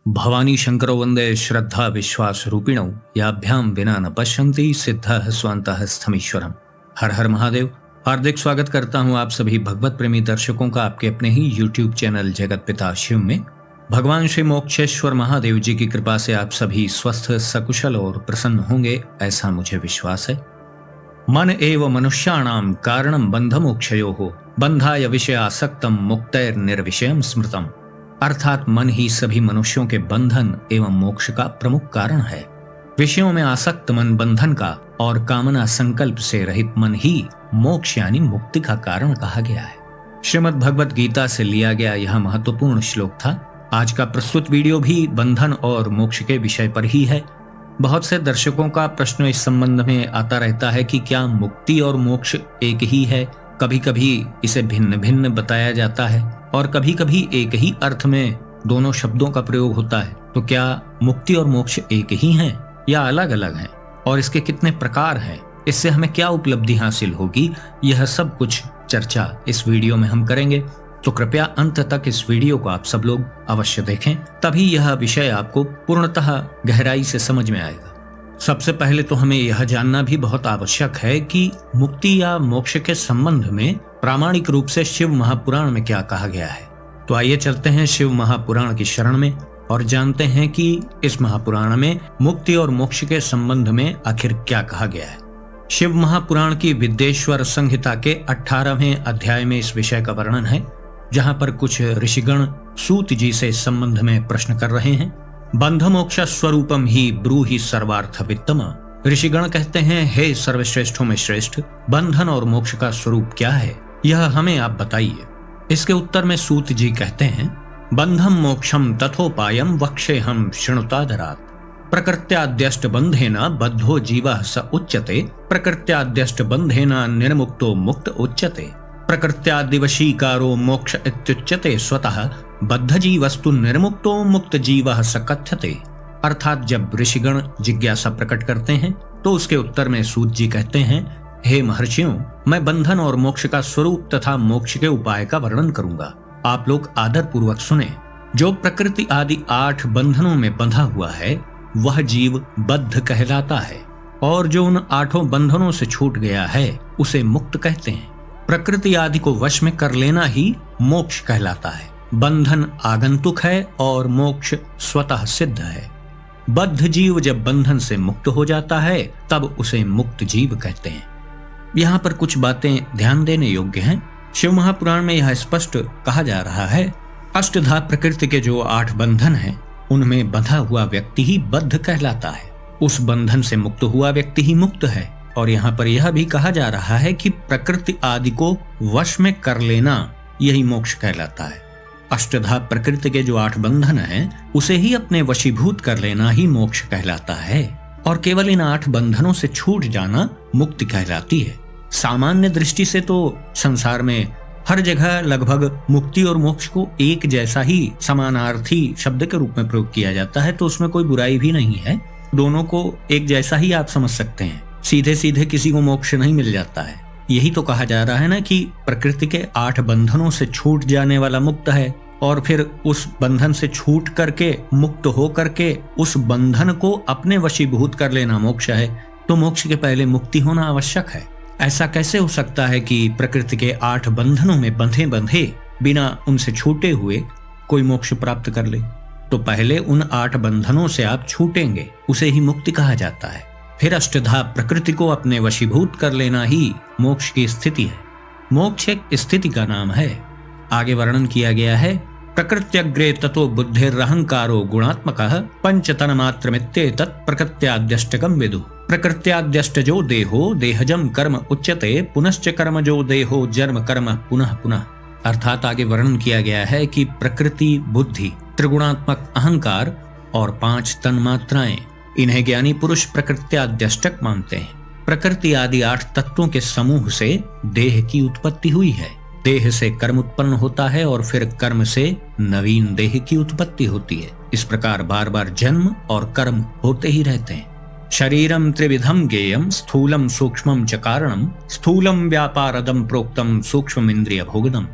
भवानी शंकरो वंदे श्रद्धा विश्वास रूपिणौ याभ्यां विना न पश्यन्ति सिद्धः स्वान्तः स्थमीश्वरम। हर हर महादेव। हार्दिक स्वागत करता हूं आप सभी भगवत प्रेमी दर्शकों का आपके अपने ही YouTube चैनल जगत पिता शिव में। भगवान श्री मोक्षेश्वर महादेव जी की कृपा से आप सभी स्वस्थ सकुशल और प्रसन्न होंगे, ऐसा मुझे विश्वास है। मन एव मनुष्याणां कारणं बंधमोक्षयोः बंधाय विषयासक्तं मुक्तैर्निर्विषयं स्मृतम्। अर्थात मन ही सभी मनुष्यों के बंधन एवं मोक्ष का प्रमुख कारण है। विषयों में आसक्त मन बंधन का और कामना संकल्प से रहित मन ही मोक्ष यानी मुक्ति का कारण कहा गया है। श्रीमद् भगवत गीता से लिया गया यह महत्वपूर्ण श्लोक था। आज का प्रस्तुत वीडियो भी बंधन और मोक्ष के विषय पर ही है। बहुत से दर्शकों का प्रश्न इस संबंध में आता रहता है कि क्या मुक्ति और मोक्ष एक ही है। कभी कभी इसे भिन्न भिन्न बताया जाता है और कभी कभी एक ही अर्थ में दोनों शब्दों का प्रयोग होता है। तो क्या मुक्ति और मोक्ष एक ही हैं या अलग अलग हैं, और इसके कितने प्रकार हैं, इससे हमें क्या उपलब्धि हासिल होगी, यह सब कुछ चर्चा इस वीडियो में हम करेंगे। तो कृपया अंत तक इस वीडियो को आप सब लोग अवश्य देखें, तभी यह विषय आपको पूर्णतः गहराई से समझ में आएगा। सबसे पहले तो हमें यह जानना भी बहुत आवश्यक है कि मुक्ति या मोक्ष के संबंध में प्रामाणिक रूप से शिव महापुराण में क्या कहा गया है। तो आइए चलते हैं शिव महापुराण की शरण में और जानते हैं कि इस महापुराण में मुक्ति और मोक्ष के संबंध में आखिर क्या कहा गया है। शिव महापुराण की विद्येश्वर संहिता के 18वें अध्याय में इस विषय का वर्णन है, जहां पर कुछ ऋषिगण सूत जी से इस संबंध में प्रश्न कर रहे हैं। बंध मोक्ष स्वरूपम ही ब्रूहि सर्वार्थ वित्तम। ऋषिगण कहते हैं, हे सर्वश्रेष्ठों में श्रेष्ठ, बंधन और मोक्ष का स्वरूप क्या है, यह हमें आप बताइए। इसके उत्तर में सूत जी कहते हैं, बंधम मोक्षम तथोपायम वक्षेहम शृणुतादरात्। प्रकृत्याद्यष्ट बंधेन बद्धो जीवः स उच्यते, प्रकृत्याद्यष्ट बंधेन निर्मुक्तो मुक्त उच्यते, प्रकृत्यादिवशीकारो मोक्ष इत्युच्यते स्वतः बद्ध जीवस्तु निर्मुक्तो मुक्त जीवः स कथ्यते। अर्थात जब ऋषिगण जिज्ञासा प्रकट करते हैं तो उसके उत्तर में सूत जी कहते हैं, हे महर्षियों, मैं बंधन और मोक्ष का स्वरूप तथा मोक्ष के उपाय का वर्णन करूंगा। आप लोग आदर पूर्वक सुने। जो प्रकृति आदि 8 बंधनों में बंधा हुआ है वह जीव बद्ध कहलाता है, और जो उन 8 बंधनों से छूट गया है उसे मुक्त कहते हैं। प्रकृति आदि को वश में कर लेना ही मोक्ष कहलाता है। बंधन आगंतुक है और मोक्ष स्वतः सिद्ध है। बद्ध जीव जब बंधन से मुक्त हो जाता है तब उसे मुक्त जीव कहते हैं। यहाँ पर कुछ बातें ध्यान देने योग्य हैं। शिव महापुराण में यह स्पष्ट कहा जा रहा है, अष्टधा प्रकृति के जो 8 बंधन हैं उनमें बंधा हुआ व्यक्ति ही बद्ध कहलाता है। उस बंधन से मुक्त हुआ व्यक्ति ही मुक्त है। और यहाँ पर यह भी कहा जा रहा है कि प्रकृति आदि को वश में कर लेना यही मोक्ष कहलाता है। अष्टधा प्रकृति के जो 8 बंधन हैं उसे ही अपने वशीभूत कर लेना ही मोक्ष कहलाता है, और केवल इन 8 बंधनों से छूट जाना मुक्ति कहलाती है। सामान्य दृष्टि से तो संसार में हर जगह लगभग मुक्ति और मोक्ष को एक जैसा ही समानार्थी शब्द के रूप में प्रयोग किया जाता है, तो उसमें कोई बुराई भी नहीं है। दोनों को एक जैसा ही आप समझ सकते हैं। सीधे सीधे किसी को मोक्ष नहीं मिल जाता है। यही तो कहा जा रहा है ना कि प्रकृति के 8 बंधनों से छूट जाने वाला मुक्त है, और फिर उस बंधन से छूट करके मुक्त हो करके उस बंधन को अपने वशीभूत कर लेना मोक्ष है। तो मोक्ष के पहले मुक्ति होना आवश्यक है। ऐसा कैसे हो सकता है कि प्रकृति के 8 बंधनों में बंधे बंधे बिना उनसे छूटे हुए कोई मोक्ष प्राप्त कर ले? तो पहले उन 8 बंधनों से आप छूटेंगे, उसे ही मुक्ति कहा जाता है। फिर अष्टधा प्रकृति को अपने वशीभूत कर लेना ही मोक्ष की स्थिति है। मोक्ष एक स्थिति का नाम है। आगे वर्णन किया गया है, प्रकृत्यग्रे ततो बुद्धिरहंकारो गुणात्मकः पंचतन्मात्रमित्येतत् प्रकृत्याद्यष्टकं विदुः। प्रकृत्याद्यष्टजो देहो देहजम कर्म उच्यते, पुनश्च कर्मजो देहो जन्म कर्म पुनः पुनः। अर्थात आगे वर्णन किया गया है कि प्रकृति, बुद्धि, त्रिगुणात्मक अहंकार और 5 तन्मात्राएं, इन्हें ज्ञानी पुरुष प्रकृत्याद्यष्टक मानते हैं। प्रकृति आदि 8 तत्वों के समूह से देह की उत्पत्ति हुई है। देह से कर्म उत्पन्न होता है और फिर कर्म से नवीन देह की उत्पत्ति होती है। इस प्रकार बार बार जन्म और कर्म होते ही रहते हैं। शरीरम त्रिविधम ज्ञेयम स्थूलम सूक्ष्मम च कारणम, स्थूलम व्यापारदम प्रोक्तम सूक्ष्म इंद्रिय भोगदम।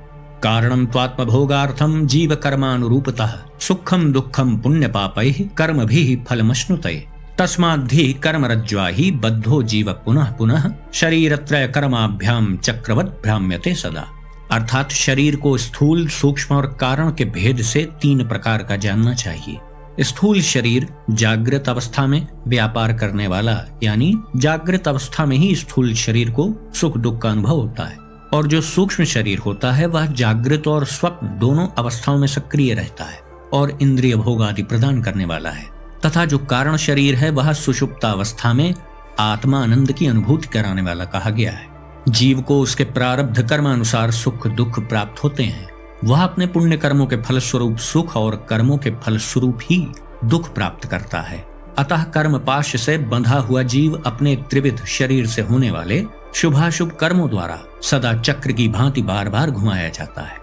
कारणं त्वात्मभोगार्थं जीव कर्मानुरूपतः सुखम दुखम पुण्य पापैः कर्मभिः फलमश्नुते तस्माद्धि कर्मरज्ज्वा हि बद्धो जीव पुनः पुनः शरीरत्रय कर्माभ्याम चक्रवत् भ्राम्यते सदा। अर्थात शरीर को स्थूल, सूक्ष्म और कारण के भेद से 3 प्रकार का जानना चाहिए। स्थूल शरीर जागृत अवस्था में व्यापार करने वाला, यानी जागृत अवस्था में ही स्थूल शरीर को सुख दुख का अनुभव होता है, और जो सूक्ष्म शरीर होता है वह जागृत और स्वप्न दोनों अवस्थाओं में सक्रिय रहता है और इंद्रिय भोग आदि प्रदान करने वाला है, तथा जो कारण शरीर है वह सुषुप्त अवस्था में आत्मा आनंद की अनुभूति कराने वाला कहा गया है। जीव को उसके प्रारब्ध कर्म अनुसार सुख दुख प्राप्त होते हैं। वह अपने पुण्य कर्मों के फलस्वरूप सुख और कर्मों के फलस्वरूप ही दुख प्राप्त करता है। अतः कर्म पाश से बंधा हुआ जीव अपने त्रिविध शरीर से होने वाले शुभाशुभ कर्मों द्वारा सदा चक्र की भांति बार बार घुमाया जाता है।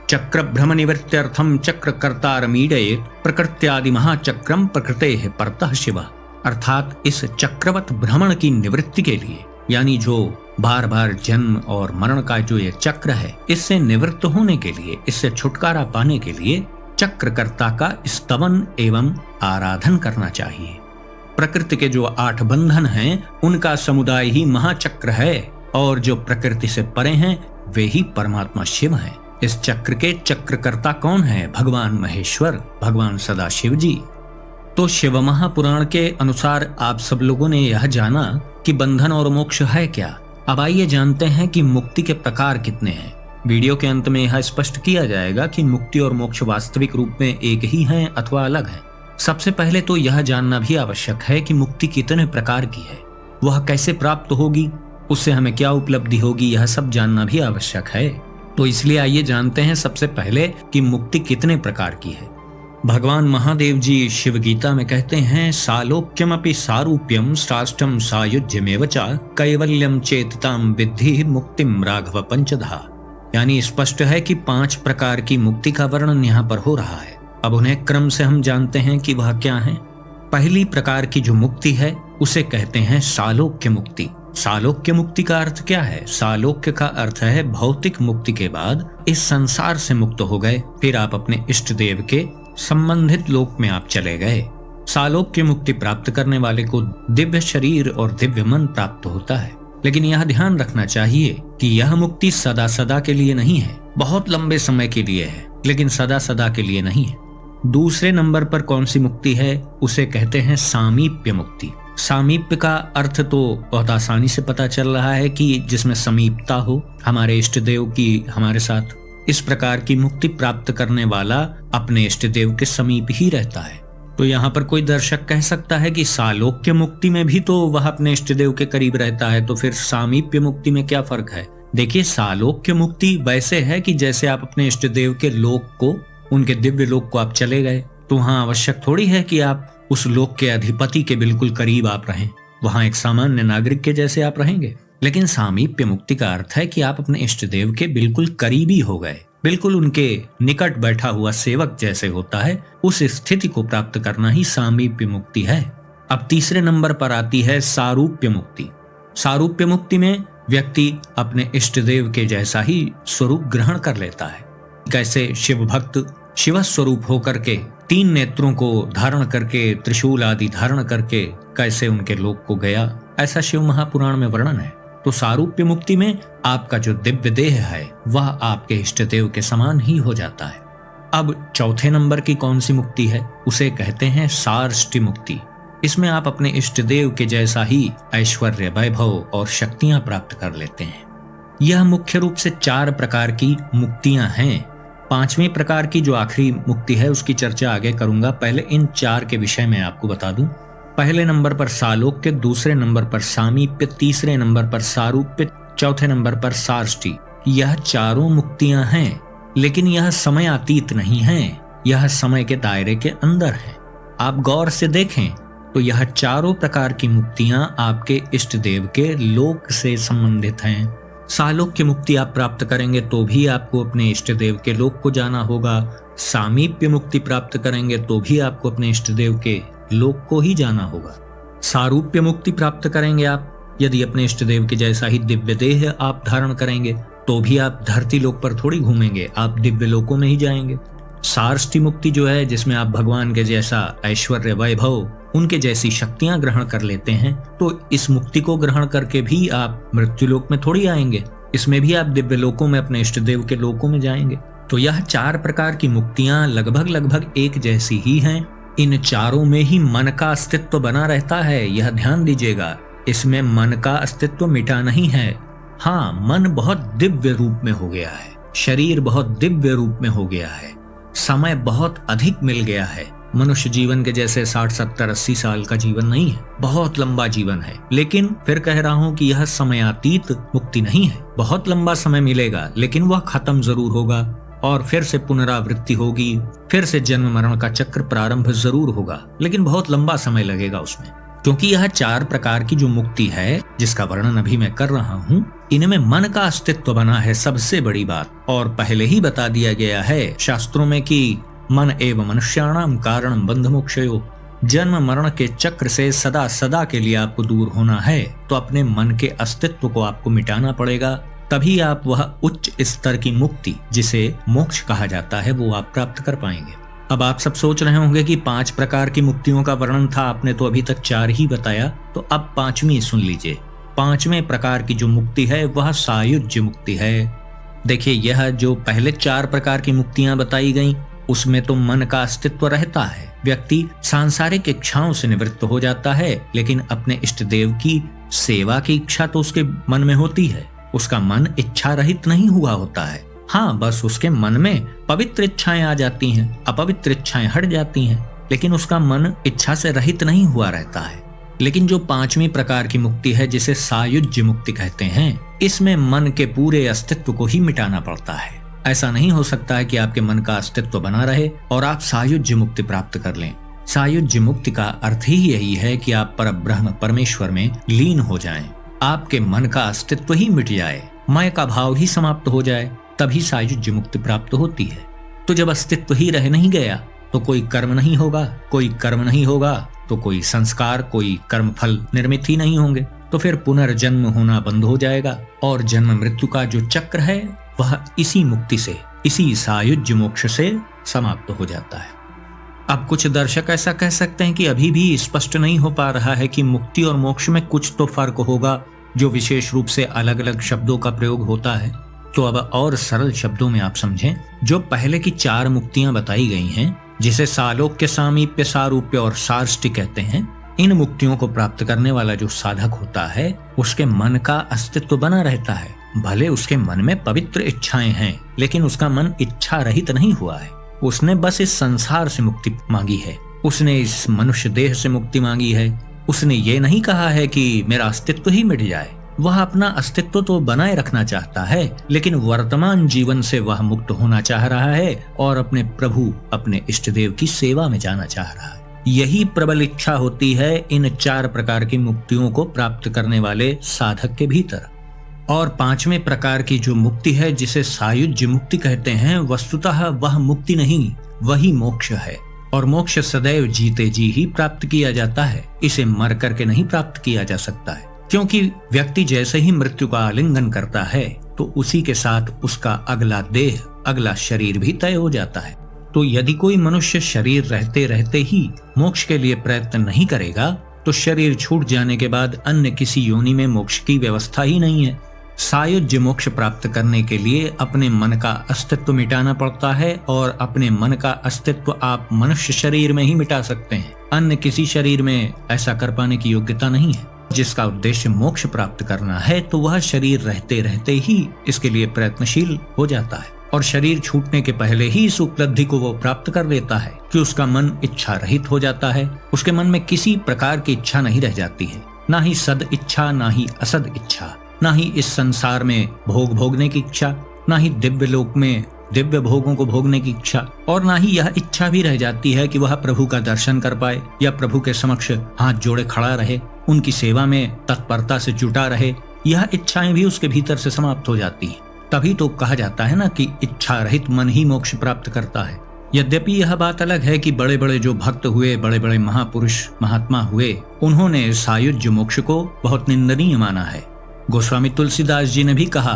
चक्र भ्रम निवृत्त्यर्थम चक्र कर्तारमीडयेत प्रकृत्यादि महाचक्रम प्रकृतेः परतः शिवः। अर्थात इस चक्रवत भ्रमण की निवृत्ति के लिए, यानी जो बार बार जन्म और मरण का जो ये चक्र है, इससे निवृत्त होने के लिए, इससे छुटकारा पाने के लिए चक्रकर्ता का स्तवन एवं आराधन करना चाहिए। प्रकृति के जो 8 बंधन हैं उनका समुदाय ही महाचक्र है, और जो प्रकृति से परे हैं वे ही परमात्मा शिव हैं। इस चक्र के चक्रकर्ता कौन है? भगवान महेश्वर, भगवान सदाशिव जी। तो शिव महापुराण के अनुसार आप सब लोगों ने यह जाना कि बंधन और मोक्ष है क्या। अब आइए जानते हैं कि मुक्ति के प्रकार कितने हैं। वीडियो के अंत में यह स्पष्ट किया जाएगा कि मुक्ति और मोक्ष वास्तविक रूप में एक ही हैं अथवा अलग हैं। सबसे पहले तो यह जानना भी आवश्यक है कि मुक्ति कितने प्रकार की है, वह कैसे प्राप्त होगी, उससे हमें क्या उपलब्धि होगी, यह सब जानना भी आवश्यक है। तो इसलिए आइए जानते हैं सबसे पहले कि मुक्ति कितने प्रकार की है। भगवान महादेव जी शिव गीता में कहते हैं, सालोक्यमपि सारूप्यम साष्टम सायुज्यमेव च कैवल्यम चेतताम विद्धि मुक्तिम राघव पंचधा। यानी स्पष्ट है कि 5 प्रकार की मुक्ति का वर्णन यहाँ पर हो रहा है। अब उन्हें क्रम से हम जानते हैं कि वह क्या है। पहली प्रकार की जो मुक्ति है उसे कहते हैं सालोक्य मुक्ति। सालोक्य मुक्ति का अर्थ क्या है? सालोक्य का अर्थ है भौतिक मुक्ति के बाद इस संसार से मुक्त हो गए, फिर आप अपने इष्ट देव के संबंधित लोक में आप चले गए। सालोक्य मुक्ति प्राप्त करने वाले को दिव्य शरीर और दिव्य मन प्राप्त होता है। लेकिन यह ध्यान रखना चाहिए कि यह मुक्ति सदा सदा के लिए नहीं है, बहुत लंबे समय के लिए है, लेकिन सदा सदा के लिए नहीं है। दूसरे नंबर पर कौन सी मुक्ति है? उसे कहते हैं सामीप्य मुक्ति। सामीप्य का अर्थ तो बहुत आसानी से पता चल रहा है कि जिसमें समीपता हो हमारे इष्ट देव की हमारे साथ। इस प्रकार की मुक्ति प्राप्त करने वाला अपने इष्ट देव के समीप ही रहता है। तो यहाँ पर कोई दर्शक कह सकता है कि सालोक्य मुक्ति में भी तो वह अपने इष्ट देव के करीब रहता है, तो फिर सामीप्य मुक्ति में क्या फर्क है? देखिए, सालोक्य मुक्ति वैसे है कि जैसे आप अपने इष्ट देव के लोक को, उनके दिव्य लोक को आप चले गए, तो वहाँ आवश्यक थोड़ी है कि आप उस लोक के अधिपति के बिल्कुल करीब आप रहें। वहाँ एक सामान्य नागरिक के जैसे आप रहेंगे। लेकिन सामीप्य मुक्ति का अर्थ है कि आप अपने इष्ट देव के बिल्कुल करीबी हो गए, बिल्कुल उनके निकट बैठा हुआ सेवक जैसे होता है, उस स्थिति को प्राप्त करना ही सामीप्य मुक्ति है। अब तीसरे नंबर पर आती है सारूप्य मुक्ति। सारूप्य मुक्ति में व्यक्ति अपने इष्ट देव के जैसा ही स्वरूप ग्रहण कर लेता है। कैसे? शिव भक्त शिव स्वरूप होकर के 3 नेत्रों को धारण करके, त्रिशूल आदि धारण करके कैसे उनके लोक को गया, ऐसा शिव महापुराण में वर्णन है। तो सारूप्य मुक्ति में आपका जो दिव्य देह है वह आपके इष्ट देव के समान ही हो जाता है। अब चौथे नंबर की कौन सी मुक्ति है? उसे कहते हैं सार्ष्टि मुक्ति। इसमें आप अपने इष्ट देव के जैसा ही ऐश्वर्य, वैभव और शक्तियां प्राप्त कर लेते हैं। यह मुख्य रूप से 4 प्रकार की मुक्तियां हैं। 5वें प्रकार की जो आखिरी मुक्ति है उसकी चर्चा आगे करूंगा। पहले इन 4 के विषय में आपको बता दूं। पहले नंबर पर सालोक्य, दूसरे नंबर पर सामीप्य, तीसरे नंबर पर सारूप्य, चौथे नंबर पर सार्ष्टि। यह 4 मुक्तियां हैं, लेकिन यह समयातीत नहीं है, यह समय के दायरे के अंदर है। आप गौर से देखें तो यह 4 प्रकार की मुक्तियां आपके इष्ट देव के लोक से संबंधित हैं। सालोक्य मुक्ति आप प्राप्त करेंगे तो भी आपको अपने इष्ट देव के लोक को जाना होगा। सामीप्य मुक्ति प्राप्त करेंगे तो भी आपको अपने इष्ट देव के लोक को ही जाना होगा। सारूप्य मुक्ति प्राप्त करेंगे आप यदि अपने इष्ट देव के जैसा ही दिव्य देह आप धारण करेंगे तो भी आप धरती लोक पर थोड़ी घूमेंगे, आप दिव्य लोकों में ही जाएंगे। सारष्टी मुक्ति जो है, जिसमें आप भगवान के जैसा ऐश्वर्य, वैभव, उनके जैसी शक्तियां ग्रहण कर लेते हैं, तो इस मुक्ति को ग्रहण करके भी आप मृत्युलोक में थोड़ी आएंगे, इसमें भी आप दिव्य लोकों में, अपने इष्ट देव के लोकों में जाएंगे। तो यह 4 प्रकार की मुक्तियां लगभग एक जैसी ही हैं। इन चारों में ही मन का अस्तित्व बना रहता है, यह ध्यान दीजिएगा। इसमें मन का अस्तित्व मिटा नहीं है। हाँ, मन बहुत दिव्य रूप में हो गया है, शरीर बहुत दिव्य रूप में हो गया है, समय बहुत अधिक मिल गया है। मनुष्य जीवन के जैसे 60, 70, 80 साल का जीवन नहीं है, बहुत लंबा जीवन है। लेकिन फिर कह रहा हूं कि यह समयातीत मुक्ति नहीं है। बहुत लंबा समय मिलेगा, लेकिन वह खत्म जरूर होगा और फिर से पुनरावृत्ति होगी, फिर से जन्म मरण का चक्र प्रारंभ जरूर होगा, लेकिन बहुत लंबा समय लगेगा उसमें। क्योंकि यह 4 प्रकार की जो मुक्ति है, जिसका वर्णन अभी मैं कर रहा हूँ, इनमें मन का अस्तित्व बना है सबसे बड़ी बात। और पहले ही बता दिया गया है शास्त्रों में कि मन एवं मनुष्याणाम कारणम बंध मोक्षयो। जन्म मरण के चक्र से सदा सदा के लिए आपको दूर होना है, तो अपने मन के अस्तित्व को आपको मिटाना पड़ेगा, तभी आप वह उच्च स्तर की मुक्ति, जिसे मोक्ष कहा जाता है, वो आप प्राप्त कर पाएंगे। अब आप सब सोच रहे होंगे कि 5 प्रकार की मुक्तियों का वर्णन था, आपने तो अभी तक 4 ही बताया, तो अब 5वीं सुन लीजिए। 5वें प्रकार की जो मुक्ति है वह सायुज्य मुक्ति है। देखिए, यह जो पहले 4 प्रकार की मुक्तियां बताई गईं, उसमें तो मन का अस्तित्व रहता है, व्यक्ति सांसारिक इच्छाओं से निवृत्त हो जाता है, लेकिन अपने इष्ट देव की सेवा की इच्छा तो उसके मन में होती है। उसका मन इच्छा रहित नहीं हुआ होता है। हाँ, बस उसके मन में पवित्र इच्छाएं आ जाती हैं, अपवित्र इच्छाएं हट जाती हैं, लेकिन उसका मन इच्छा से रहित नहीं हुआ रहता है। लेकिन जो 5वीं प्रकार की मुक्ति है, जिसे सायुज्य मुक्ति कहते हैं, इसमें मन के पूरे अस्तित्व को ही मिटाना पड़ता है। ऐसा नहीं हो सकता है कि आपके मन का अस्तित्व बना रहे और आप सायुज्य मुक्ति प्राप्त कर लें। सायुज्य मुक्ति का अर्थ ही यही है कि आप परब्रह्म परमेश्वर में लीन हो जाएं, आपके मन का अस्तित्व ही मिट जाए, मैं का भाव ही समाप्त हो जाए, तभी सायुज्य मुक्ति प्राप्त होती है। तो जब अस्तित्व ही रह नहीं गया, तो कोई कर्म नहीं होगा, कोई कर्म नहीं होगा तो कोई संस्कार, कोई कर्म फल निर्मित ही नहीं होंगे, तो फिर पुनर्जन्म होना बंद हो जाएगा और जन्म मृत्यु का जो चक्र है वह इसी मुक्ति से, इसी सायुज्य मोक्ष से समाप्त हो जाता है। अब कुछ दर्शक ऐसा कह सकते हैं कि अभी भी स्पष्ट नहीं हो पा रहा है कि मुक्ति और मोक्ष में कुछ तो फर्क होगा, जो विशेष रूप से अलग अलग शब्दों का प्रयोग होता है। तो अब और सरल शब्दों में आप समझें, जो पहले की 4 मुक्तियां बताई गई हैं, जिसे सालोक्य, सामीप्य, सारूप्य और सार्ष्टि कहते हैं, इन मुक्तियों को प्राप्त करने वाला जो साधक होता है, उसके मन का अस्तित्व बना रहता है। भले उसके मन में पवित्र इच्छाएं हैं, लेकिन उसका मन इच्छा रहित नहीं हुआ है। उसने बस इस संसार से मुक्ति मांगी है, उसने इस मनुष्य देह से मुक्ति मांगी है। उसने ये नहीं कहा है कि मेरा अस्तित्व ही मिट जाए। वह अपना अस्तित्व तो बनाए रखना चाहता है, लेकिन वर्तमान जीवन से वह मुक्त होना चाह रहा है और अपने प्रभु, अपने इष्ट देव की सेवा में जाना चाह रहा है। यही प्रबल इच्छा होती है इन 4 प्रकार की मुक्तियों को प्राप्त करने वाले साधक के भीतर। और 5वें प्रकार की जो मुक्ति है, जिसे सायुज्य मुक्ति कहते हैं, वस्तुतः वह मुक्ति नहीं, वही मोक्ष है। और मोक्ष सदैव जीते जी ही प्राप्त किया जाता है, इसे मर करके नहीं प्राप्त किया जा सकता है। क्योंकि व्यक्ति जैसे ही मृत्यु का आलिंगन करता है, तो उसी के साथ उसका अगला देह, अगला शरीर भी तय हो जाता है। तो यदि कोई मनुष्य शरीर रहते रहते ही मोक्ष के लिए प्रयत्न नहीं करेगा, तो शरीर छूट जाने के बाद अन्य किसी योनि में मोक्ष की व्यवस्था ही नहीं है। सायुज्य मोक्ष प्राप्त करने के लिए अपने मन का अस्तित्व मिटाना पड़ता है, और अपने मन का अस्तित्व आप मनुष्य शरीर में ही मिटा सकते हैं। अन्य किसी शरीर में ऐसा कर पाने की योग्यता नहीं है। जिसका उद्देश्य मोक्ष प्राप्त करना है, तो वह शरीर रहते रहते ही इसके लिए प्रयत्नशील हो जाता है, और शरीर छूटने के पहले ही इस उपलब्धि को वो प्राप्त कर लेता है कि उसका मन इच्छा रहित हो जाता है। उसके मन में किसी प्रकार की इच्छा नहीं रह जाती है, ना ही सद इच्छा, ना ही असद इच्छा, ना ही इस संसार में भोग भोगने की इच्छा, ना ही दिव्य लोक में दिव्य भोगों को भोगने की इच्छा, और ना ही यह इच्छा भी रह जाती है कि वह प्रभु का दर्शन कर पाए या प्रभु के समक्ष हाथ जोड़े खड़ा रहे, उनकी सेवा में तत्परता से जुटा रहे। यह इच्छाएं भी उसके भीतर से समाप्त हो जाती है। तभी तो कहा जाता है ना कि इच्छा रहित मन ही मोक्ष प्राप्त करता है। यद्यपि यह बात अलग है कि बड़े बड़े जो भक्त हुए, बड़े बड़े महापुरुष महात्मा हुए, उन्होंने सायुज्य मोक्ष को बहुत निंदनीय माना है। गोस्वामी तुलसीदास जी ने भी कहा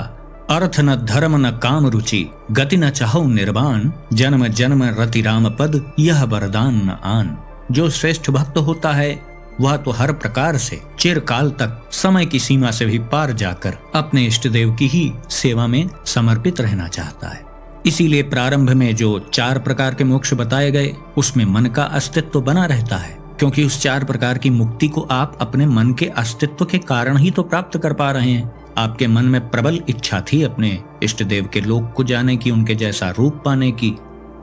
अर्थ न धर्म न काम रुचि, गति न चाहो निर्वाण, जन्म जन्म रति राम पद, यह वरदान न आन। जो श्रेष्ठ भक्त होता है वह तो हर प्रकार से चिरकाल तक समय की सीमा से भी पार जाकर अपने इष्ट देव की ही सेवा में समर्पित रहना चाहता है। इसीलिए प्रारंभ में जो 4 प्रकार के मोक्ष बताए गए उसमें मन का अस्तित्व बना रहता है, क्योंकि उस 4 प्रकार की मुक्ति को आप अपने मन के अस्तित्व के कारण ही तो प्राप्त कर पा रहे हैं। आपके मन में प्रबल इच्छा थी अपने इष्ट देव के लोक को जाने की, उनके जैसा रूप पाने की,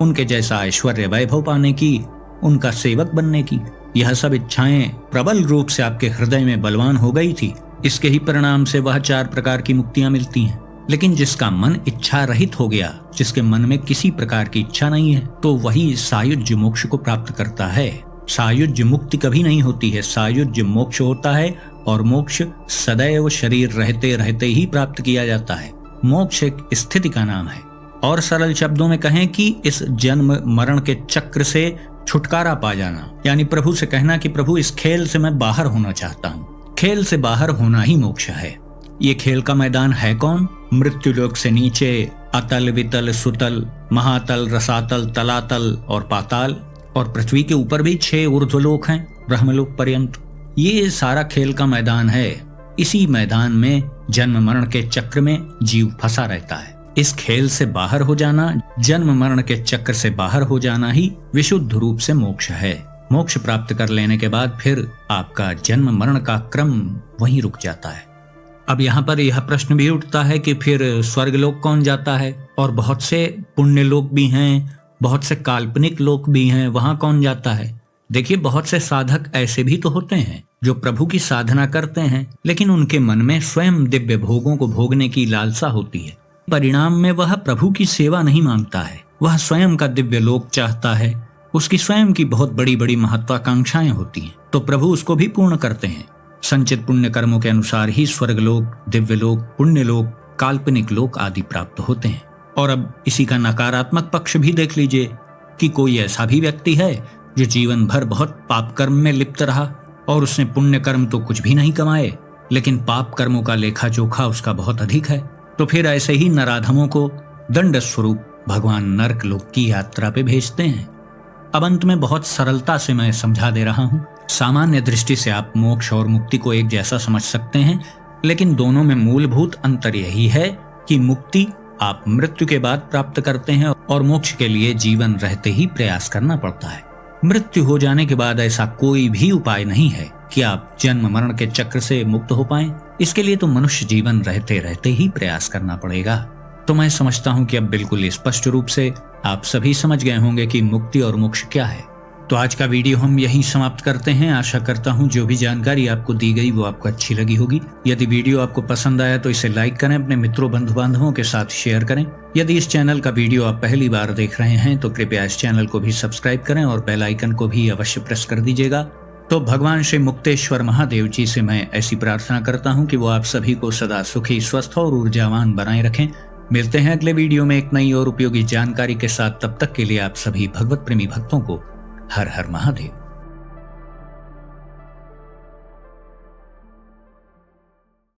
उनके जैसा ऐश्वर्य वैभव पाने की, उनका सेवक बनने की। यह सब इच्छाएं प्रबल रूप से आपके हृदय में बलवान हो गई थी। इसके ही परिणाम से वह 4 प्रकार की मुक्तियां मिलती हैं। लेकिन जिसका मन इच्छा रहित हो गया, जिसके मन में किसी प्रकार की इच्छा नहीं है, तो वही सायुज्य मोक्ष को प्राप्त करता है। सायुज्य मुक्ति कभी नहीं होती है, सायुज्य मोक्ष होता है, और मोक्ष सदैव शरीर रहते रहते ही प्राप्त किया जाता है। मोक्ष एक स्थिति का नाम है, और सरल शब्दों में कहें कि इस जन्म मरण के चक्र से छुटकारा पा जाना, यानी प्रभु से कहना कि प्रभु इस खेल से मैं बाहर होना चाहता हूँ। खेल से बाहर होना ही मोक्ष है। ये खेल का मैदान है कौन? मृत्युलोक से नीचे अतल वितल सुतल महातल रसातल तलातल और पाताल, और पृथ्वी के ऊपर भी 6 ऊर्ध्वलोक हैं ब्रह्मलोक पर्यंत। ये सारा खेल का मैदान है। इसी मैदान में जन्म मरण के चक्र में जीव फंसा रहता है। इस खेल से बाहर हो जाना, जन्म मरण के चक्र से बाहर हो जाना ही विशुद्ध रूप से मोक्ष है। मोक्ष प्राप्त कर लेने के बाद फिर आपका जन्म मरण का क्रम वहीं रुक जाता है। अब यहाँ पर यह प्रश्न भी उठता है कि फिर स्वर्गलोक कौन जाता है? और बहुत से पुण्य लोक भी हैं, बहुत से काल्पनिक लोक भी हैं, वहां कौन जाता है? देखिए, बहुत से साधक ऐसे भी तो होते हैं जो प्रभु की साधना करते हैं, लेकिन उनके मन में स्वयं दिव्य भोगों को भोगने की लालसा होती है। परिणाम में वह प्रभु की सेवा नहीं मांगता है, वह स्वयं का दिव्य लोक चाहता है। उसकी स्वयं की बहुत बड़ी बड़ी महत्वाकांक्षाएं होती हैं, तो प्रभु उसको भी पूर्ण करते हैं। संचित पुण्य कर्मों के अनुसार ही स्वर्गलोक, दिव्यलोक, पुण्यलोक, काल्पनिक लोक आदि प्राप्त होते हैं। और अब इसी का नकारात्मक पक्ष भी देख लीजिए कि कोई ऐसा भी व्यक्ति है जो जीवन भर बहुत पाप कर्म में लिप्त रहा और उसने पुण्य कर्म तो कुछ भी नहीं कमाए, लेकिन पाप कर्मों का लेखा जोखा उसका बहुत अधिक है। तो फिर ऐसे ही नराधमों को दंड स्वरूप भगवान नरक लोक की यात्रा पे भेजते हैं। अब अंत में बहुत सरलता से मैं समझा दे रहा हूँ। सामान्य दृष्टि से आप मोक्ष और मुक्ति को एक जैसा समझ सकते हैं, लेकिन दोनों में मूलभूत अंतर यही है कि मुक्ति आप मृत्यु के बाद प्राप्त करते हैं और मोक्ष के लिए जीवन रहते ही प्रयास करना पड़ता है। मृत्यु हो जाने के बाद ऐसा कोई भी उपाय नहीं है कि आप जन्म मरण के चक्र से मुक्त हो पाएं। इसके लिए तो मनुष्य जीवन रहते रहते ही प्रयास करना पड़ेगा। तो मैं समझता हूं कि अब बिल्कुल स्पष्ट रूप से आप सभी समझ गए होंगे कि मुक्ति और मोक्ष क्या है। तो आज का वीडियो हम यहीं समाप्त करते हैं। आशा करता हूं जो भी जानकारी आपको दी गई वो आपको अच्छी लगी होगी। यदि वीडियो आपको पसंद आया तो इसे लाइक करें, अपने मित्रों बंधु बांधवों के साथ शेयर करें। यदि इस चैनल का वीडियो आप पहली बार देख रहे हैं तो कृपया इस चैनल को भी सब्सक्राइब करें और बेल आइकन को भी अवश्य प्रेस कर दीजिएगा। तो भगवान श्री मुक्तेश्वर महादेव जी से मैं ऐसी प्रार्थना करता हूँ कि वो आप सभी को सदा सुखी, स्वस्थ और ऊर्जावान बनाए रखें। मिलते हैं अगले वीडियो में एक नई और उपयोगी जानकारी के साथ। तब तक के लिए आप सभी भगवत प्रेमी भक्तों को हर हर महादेव।